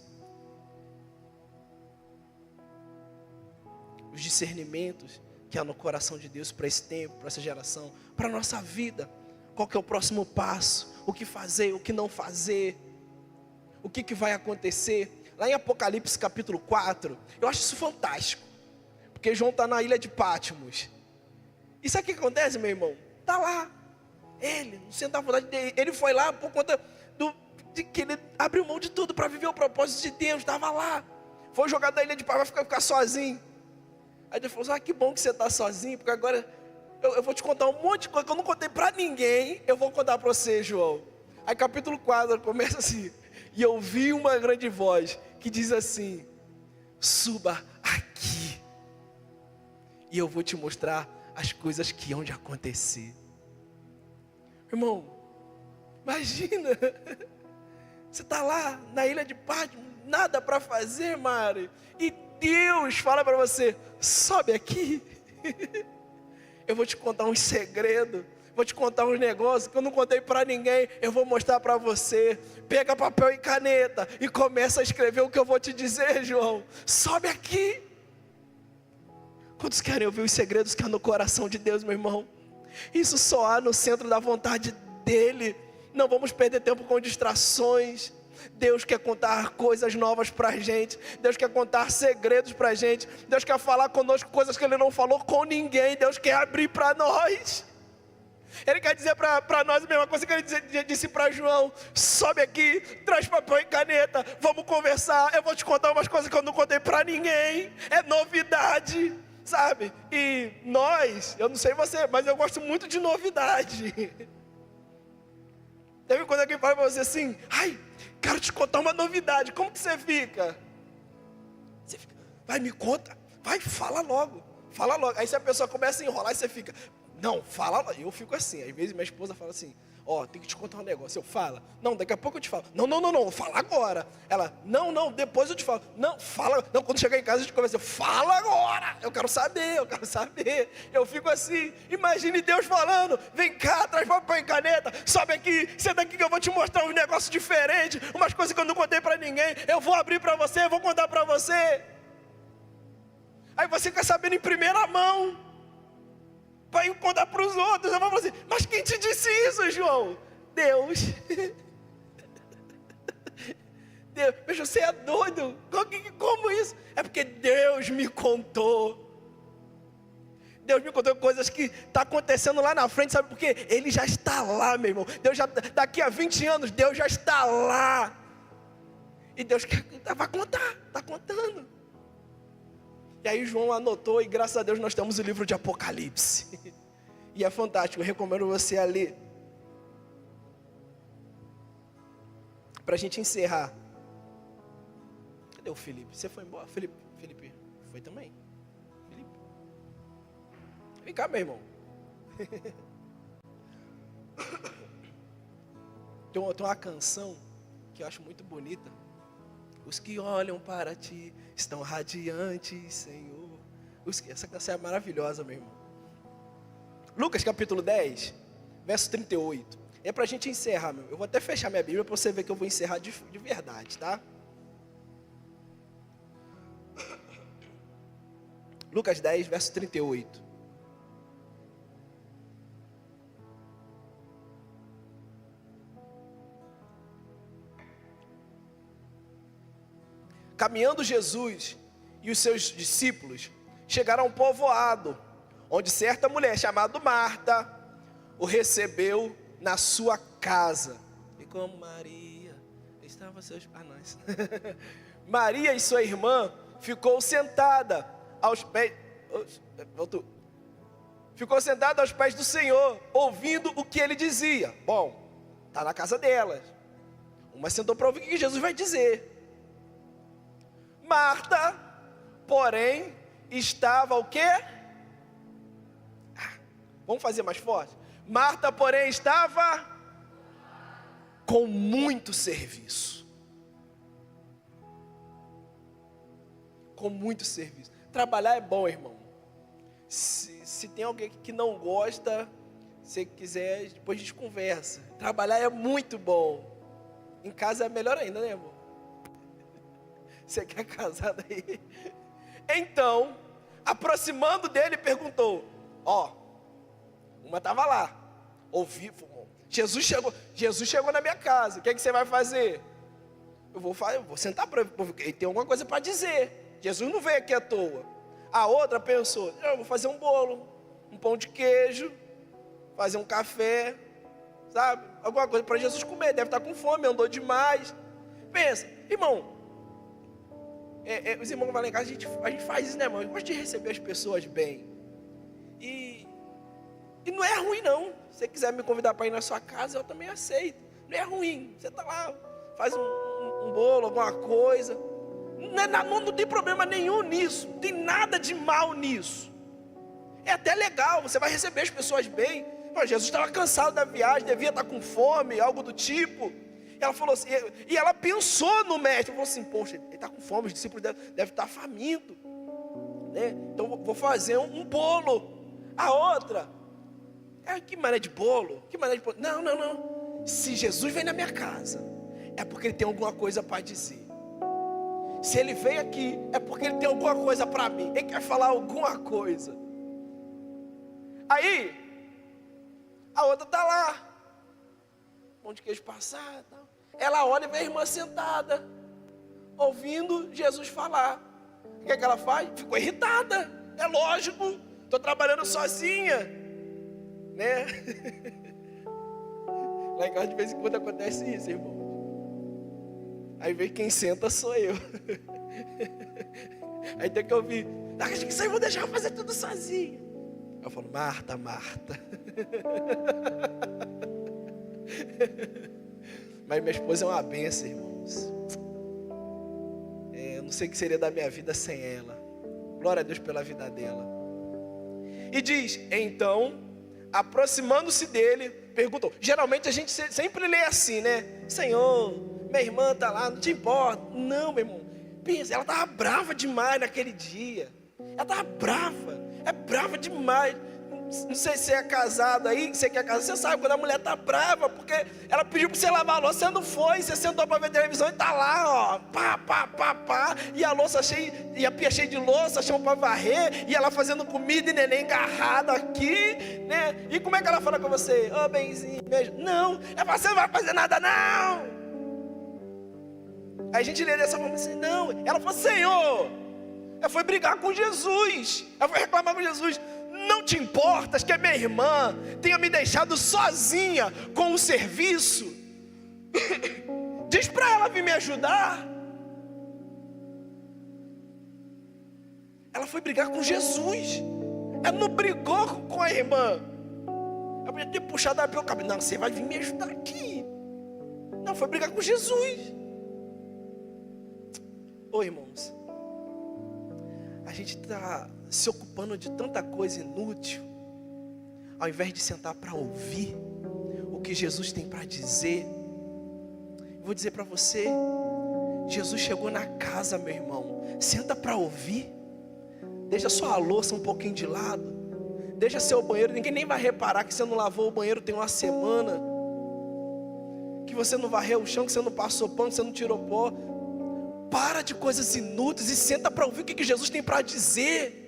Os discernimentos que há no coração de Deus para esse tempo, para essa geração, para a nossa vida. Qual que é o próximo passo? O que fazer, o que não fazer? O que vai acontecer? Lá em Apocalipse capítulo 4, eu acho isso fantástico. Porque João está na ilha de Patmos. E sabe o que acontece, meu irmão? Está lá. Ele, no centro da vontade dele. Ele foi lá por conta de que ele abriu mão de tudo para viver o propósito de Deus. Estava lá. Foi jogado da ilha de Patmos, vai ficar sozinho. Aí Deus falou assim, que bom que você está sozinho, porque agora eu vou te contar um monte de coisa que eu não contei para ninguém, eu vou contar para você, João. Aí capítulo 4 começa assim, e eu ouvi uma grande voz que diz assim, suba aqui, e eu vou te mostrar as coisas que hão de acontecer. Irmão, imagina, você está lá na ilha de Patmos, nada para fazer, Mari, e Deus fala para você, sobe aqui, eu vou te contar uns segredos, vou te contar uns negócios que eu não contei para ninguém, eu vou mostrar para você. Pega papel e caneta e começa a escrever o que eu vou te dizer, João. Sobe aqui. Quantos querem ouvir os segredos que há no coração de Deus, meu irmão? Isso só há no centro da vontade dEle. Não vamos perder tempo com distrações. Deus quer contar coisas novas para a gente. Deus quer contar segredos para a gente. Deus quer falar conosco coisas que Ele não falou com ninguém. Deus quer abrir para nós. Ele quer dizer para nós a mesma coisa que Ele disse para João: sobe aqui, traz papel e caneta, vamos conversar, eu vou te contar umas coisas que eu não contei para ninguém. É novidade, sabe? E nós, eu não sei você, mas eu gosto muito de novidade. Teve quando alguém fala para você assim: ai, quero te contar uma novidade. Como que você fica? Você fica: vai, me conta, vai, fala logo, fala logo. Aí se a pessoa começa a enrolar, você fica: não, fala logo. Eu fico assim, às vezes minha esposa fala assim: ó, tem que te contar um negócio. Eu falo: não, daqui a pouco eu te falo. Não, fala agora. Ela: não, depois eu te falo. Não, fala, não, quando chegar em casa a gente conversa. Fala agora, eu quero saber. Eu fico assim, imagine Deus falando: vem cá, traz papel e caneta, sobe aqui, senta aqui que eu vou te mostrar um negócio diferente, umas coisas que eu não contei para ninguém, eu vou abrir para você, eu vou contar para você. Aí você fica sabendo em primeira mão, para ir contar para os outros. Eu vou falar assim: mas quem te disse isso, João? Deus. Deus. Mas você é doido? Como isso? É porque Deus me contou. Deus me contou coisas que estão acontecendo lá na frente, sabe por quê? Ele já está lá, meu irmão. Deus já, daqui a 20 anos, Deus já está lá. E Deus vai contar, está contando. E aí João anotou, e graças a Deus nós temos o livro de Apocalipse. E é fantástico, eu recomendo você a ler. Para a gente encerrar. Cadê o Felipe? Você foi embora? Felipe foi também? Felipe? Vem cá, meu irmão. Tem uma canção que eu acho muito bonita. Os que olham para ti estão radiantes, Senhor. Essa canção é maravilhosa, meu irmão. Lucas capítulo 10, verso 38. É para a gente encerrar, meu. Eu vou até fechar minha Bíblia para você ver que eu vou encerrar de verdade, tá? Lucas 10, verso 38. Caminhando Jesus e os seus discípulos chegaram a um povoado, onde certa mulher chamada Marta o recebeu na sua casa. E como Maria estava seus... Maria e sua irmã ficou sentada aos pés... Ficou sentada aos pés do Senhor, ouvindo o que ele dizia. Bom, está na casa delas. Uma sentou para ouvir o que Jesus vai dizer. Marta, porém, estava o quê? Vamos fazer mais forte? Marta, porém, estava com muito serviço. Com muito serviço. Trabalhar é bom, irmão. Se tem alguém que não gosta, se quiser, depois a gente conversa. Trabalhar é muito bom. Em casa é melhor ainda, né, irmão? Você quer casar daí? Então, aproximando dele, perguntou: uma estava lá, ouvi, Jesus chegou na minha casa, o que é que você vai fazer? Eu vou sentar para ele tem alguma coisa para dizer. Jesus não veio aqui à toa. A outra pensou: eu vou fazer um bolo, um pão de queijo, fazer um café, sabe? Alguma coisa para Jesus comer, deve estar com fome, andou demais. Pensa, irmão. Os irmãos vão lá em casa, a gente faz isso, né, irmão? Eu gosto de receber as pessoas bem. E não é ruim, não. Se você quiser me convidar para ir na sua casa, eu também aceito. Não é ruim. Você está lá, faz um bolo, alguma coisa. Não tem problema nenhum nisso. Não tem nada de mal nisso. É até legal, você vai receber as pessoas bem. Jesus estava cansado da viagem, devia estar com fome, algo do tipo. Ela falou assim, e ela pensou no mestre, falou assim: poxa, ele está com fome, os discípulos devem estar famintos, né? Então vou fazer um bolo. A outra: que mané de bolo? Que mané de bolo? Não. Se Jesus vem na minha casa, é porque ele tem alguma coisa para dizer. Se ele veio aqui, é porque ele tem alguma coisa para mim. Ele quer falar alguma coisa. Aí, a outra está lá, pão de queijo passado, tal. ela olha e vê a irmã sentada, ouvindo Jesus falar. O que é que ela faz? Ficou irritada. É lógico, estou trabalhando sozinha, né? Lá em casa de vez em quando acontece isso, irmão. Aí vem quem senta sou eu. Aí tem que ouvir: acho que isso aí eu vou deixar eu fazer tudo sozinha. Eu falo: Marta, Marta. Mas minha esposa é uma benção, irmãos. Eu não sei o que seria da minha vida sem ela. Glória a Deus pela vida dela. E diz: então, aproximando-se dele, perguntou. Geralmente a gente sempre lê assim, né? Senhor, minha irmã está lá, não te importa. Não, meu irmão. Pensa, ela estava brava demais naquele dia. Ela estava brava. É brava demais. Não sei se é casado aí, você que é casado, você sabe quando a mulher está brava, porque ela pediu para você lavar a louça, você não foi, você sentou para ver televisão e está lá, ó, pá, pá, pá, pá, e a louça cheia, e a pia cheia de louça, chão para varrer, e ela fazendo comida e neném agarrado aqui, né? E como é que ela fala com você? Ô, benzinho, beijo. Não, você não vai fazer nada, não. Aí a gente lê dessa forma assim: não, ela falou: Senhor, ela foi brigar com Jesus, ela foi reclamar com Jesus. Não te importas que a minha irmã tenha me deixado sozinha com o serviço? Diz para ela vir me ajudar. Ela foi brigar com Jesus. Ela não brigou com a irmã. Ela podia ter puxado ela pelo cabelo: não, você vai vir me ajudar aqui. Não, foi brigar com Jesus. Ô, irmãos, a gente está se ocupando de tanta coisa inútil, ao invés de sentar para ouvir o que Jesus tem para dizer. Eu vou dizer para você: Jesus chegou na casa, meu irmão. Senta para ouvir. Deixa sua louça um pouquinho de lado. Deixa seu banheiro, ninguém nem vai reparar que você não lavou o banheiro tem uma semana, que você não varreu o chão, que você não passou pano, que você não tirou pó. Para de coisas inúteis e senta para ouvir o que Jesus tem para dizer.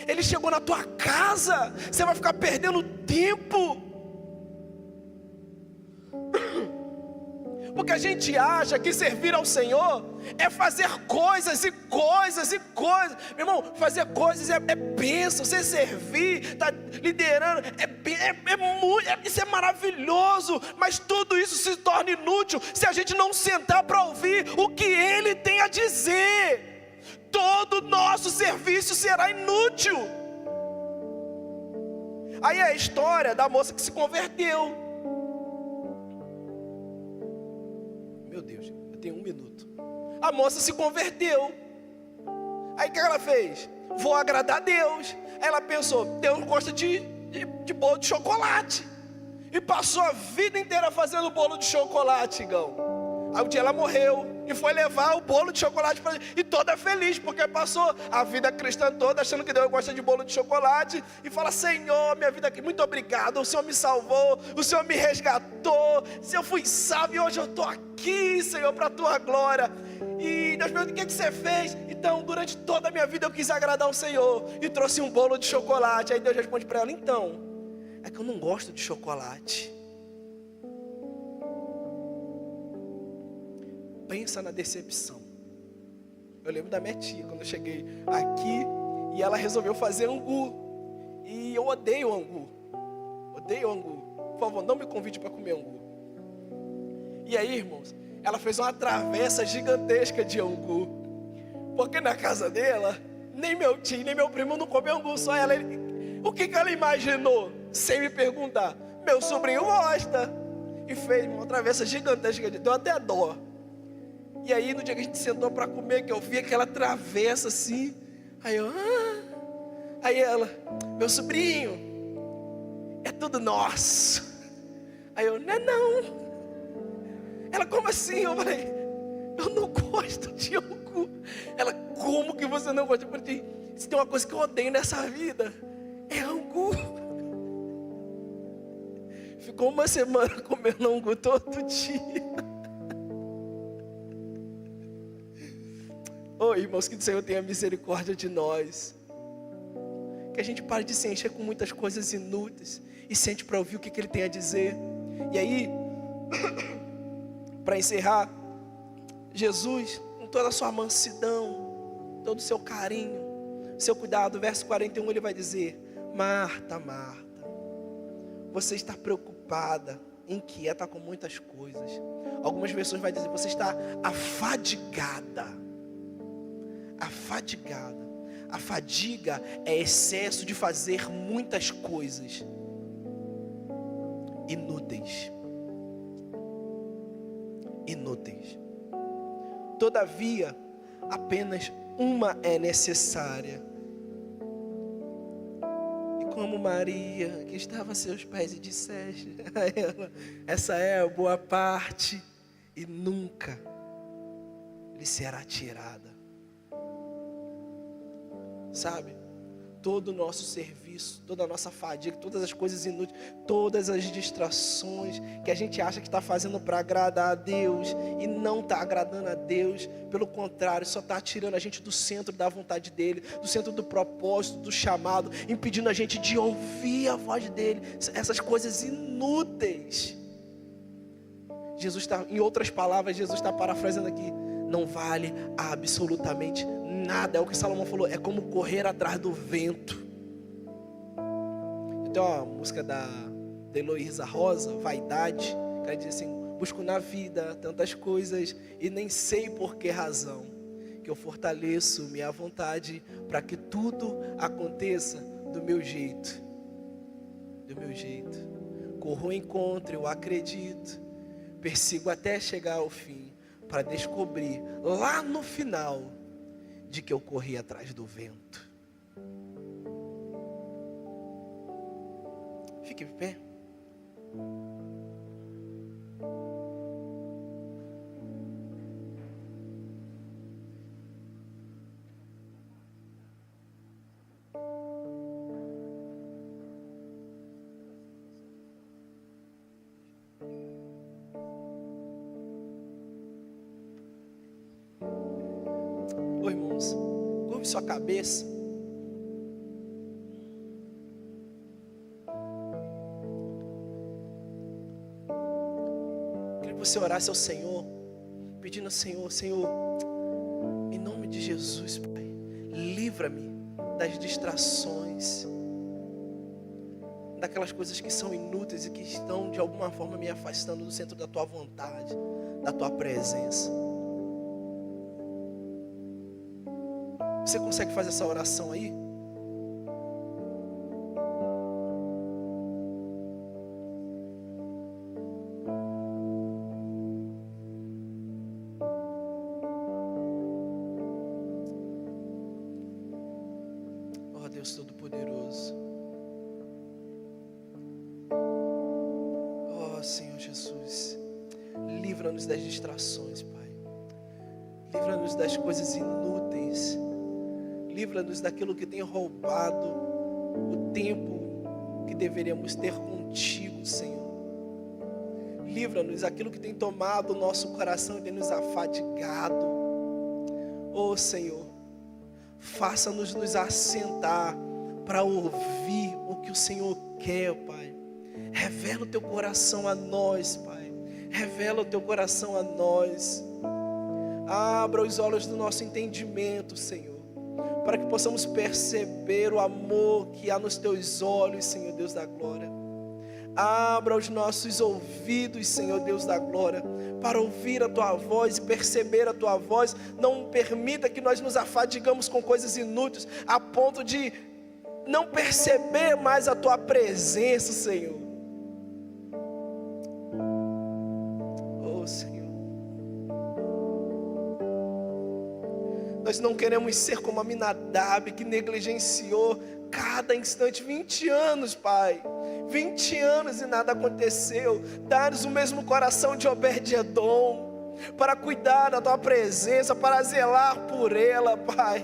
Ele chegou na tua casa, você vai ficar perdendo tempo. Porque a gente acha que servir ao Senhor é fazer coisas e coisas e coisas. Meu irmão, fazer coisas é bênção. Você servir, está liderando, isso é maravilhoso. Mas tudo isso se torna inútil se a gente não sentar para ouvir o que Ele tem a dizer. Todo nosso serviço será inútil. Aí é a história da moça que se converteu. Meu Deus, eu tenho 1 minuto. A moça se converteu. Aí o que ela fez? Vou agradar a Deus. Aí ela pensou: Deus gosta de bolo de chocolate. E passou a vida inteira fazendo bolo de chocolate, Gão. Aí um dia ela morreu e foi levar o bolo de chocolate para ele. E toda feliz, porque passou a vida cristã toda achando que Deus gosta de bolo de chocolate. E fala: Senhor, minha vida aqui, muito obrigado. O Senhor me salvou, o Senhor me resgatou. Se eu fui salvo e hoje eu estou aqui, Senhor, para a tua glória. E Deus pergunta: o que você fez? Então, durante toda a minha vida eu quis agradar o Senhor e trouxe um bolo de chocolate. Aí Deus responde para ela: então, é que eu não gosto de chocolate. Pensa na decepção. Eu lembro da minha tia, quando eu cheguei aqui, e ela resolveu fazer angu. E eu odeio angu. Odeio angu. Por favor, não me convide para comer angu. E aí, irmãos, ela fez uma travessa gigantesca de angu. Porque na casa dela, nem meu tio, nem meu primo não comem angu, só ela. O que ela imaginou? Sem me perguntar: meu sobrinho gosta. E fez uma travessa gigantesca, deu até dó. E aí no dia que a gente sentou para comer, que eu vi aquela travessa assim, aí eu, aí ela: meu sobrinho, é tudo nosso. Aí eu: não é não. Ela: como assim? Eu falei: eu não gosto de angu. Ela: como que você não gosta? Eu falei: se tem uma coisa que eu odeio nessa vida, é angu. Ficou 1 semana comendo angu todo dia. Oh, irmãos, que o Senhor tenha misericórdia de nós. Que a gente pare de se encher com muitas coisas inúteis e sente para ouvir o que Ele tem a dizer. E aí, Para encerrar, Jesus, com toda a sua mansidão, todo o seu carinho, seu cuidado, verso 41, ele vai dizer: Marta, Marta, você está preocupada, inquieta com muitas coisas. Algumas versões vai dizer: você está afadigada. Afadigada. A fadiga é excesso de fazer muitas coisas inúteis. Inúteis. Todavia, apenas uma é necessária. E como Maria, que estava a seus pés, e disseste a ela: essa é a boa parte, e nunca lhe será tirada. Sabe? Todo o nosso serviço, toda a nossa fadiga, todas as coisas inúteis, todas as distrações que a gente acha que está fazendo para agradar a Deus e não está agradando a Deus, pelo contrário, só está tirando a gente do centro da vontade dEle, do centro do propósito, do chamado, impedindo a gente de ouvir a voz dEle, essas coisas inúteis. Jesus está, em outras palavras, Jesus está parafraseando aqui: não vale absolutamente nada. É o que Salomão falou, é como correr atrás do vento. Tem uma música da Heloísa Rosa, Vaidade, que ela diz assim: busco na vida tantas coisas e nem sei por que razão, que eu fortaleço minha vontade para que tudo aconteça do meu jeito. Do meu jeito. Corro ao encontro, eu acredito, persigo até chegar ao fim, para descobrir lá no final de que eu corri atrás do vento. Fique de pé. Ô irmãos, curve sua cabeça. Queria que você orasse ao Senhor, pedindo ao Senhor: Senhor, em nome de Jesus, Pai, livra-me das distrações, daquelas coisas que são inúteis e que estão de alguma forma me afastando do centro da Tua vontade, da Tua presença. Você consegue fazer essa oração aí? Oh Deus Todo-Poderoso. Oh Senhor Jesus, livra-nos das distrações, Pai. Livra-nos das coisas inúteis. Livra-nos daquilo que tem roubado o tempo que deveríamos ter contigo, Senhor. Livra-nos daquilo que tem tomado o nosso coração e tem nos afadigado. Oh Senhor, faça-nos nos assentar para ouvir o que o Senhor quer, Pai. Revela o Teu coração a nós, Pai. Revela o Teu coração a nós. Abra os olhos do nosso entendimento, Senhor, para que possamos perceber o amor que há nos Teus olhos, Senhor Deus da glória. Abra os nossos ouvidos, Senhor Deus da glória, para ouvir a Tua voz e perceber a Tua voz. Não permita que nós nos afadigamos com coisas inúteis, a ponto de não perceber mais a Tua presença, Senhor. Oh, Senhor. Nós não queremos ser como Aminadab, que negligenciou cada instante, 20 anos, Pai. 20 anos e nada aconteceu. Dá-nos o mesmo coração de Obed-Edom, para cuidar da Tua presença, para zelar por ela, Pai.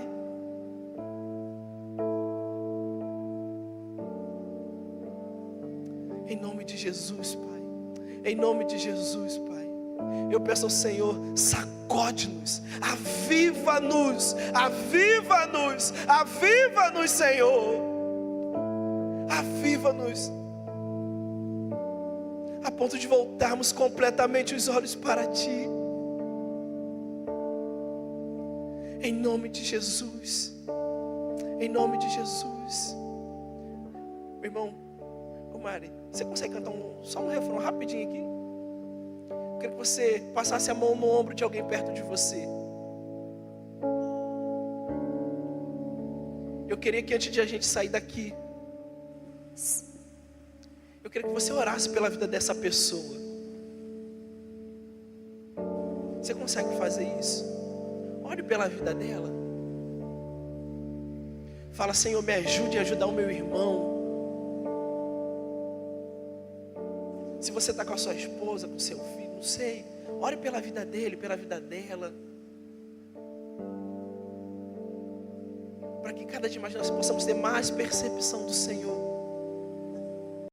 Em nome de Jesus, Pai. Em nome de Jesus, Pai. Eu peço ao Senhor, sacode-nos, aviva-nos, aviva-nos, aviva-nos, Senhor. Aviva-nos. A ponto de voltarmos completamente os olhos para Ti. Em nome de Jesus. Em nome de Jesus. Meu irmão, ô Mari, você consegue cantar só um refrão rapidinho aqui? Eu queria que você passasse a mão no ombro de alguém perto de você. Eu queria que antes de a gente sair daqui, eu queria que você orasse pela vida dessa pessoa. Você consegue fazer isso? Ore pela vida dela. Fala: Senhor, me ajude a ajudar o meu irmão. Se você está com a sua esposa, com o seu filho, não sei. Ore pela vida dele, pela vida dela. Para que cada dia mais nós possamos ter mais percepção do Senhor.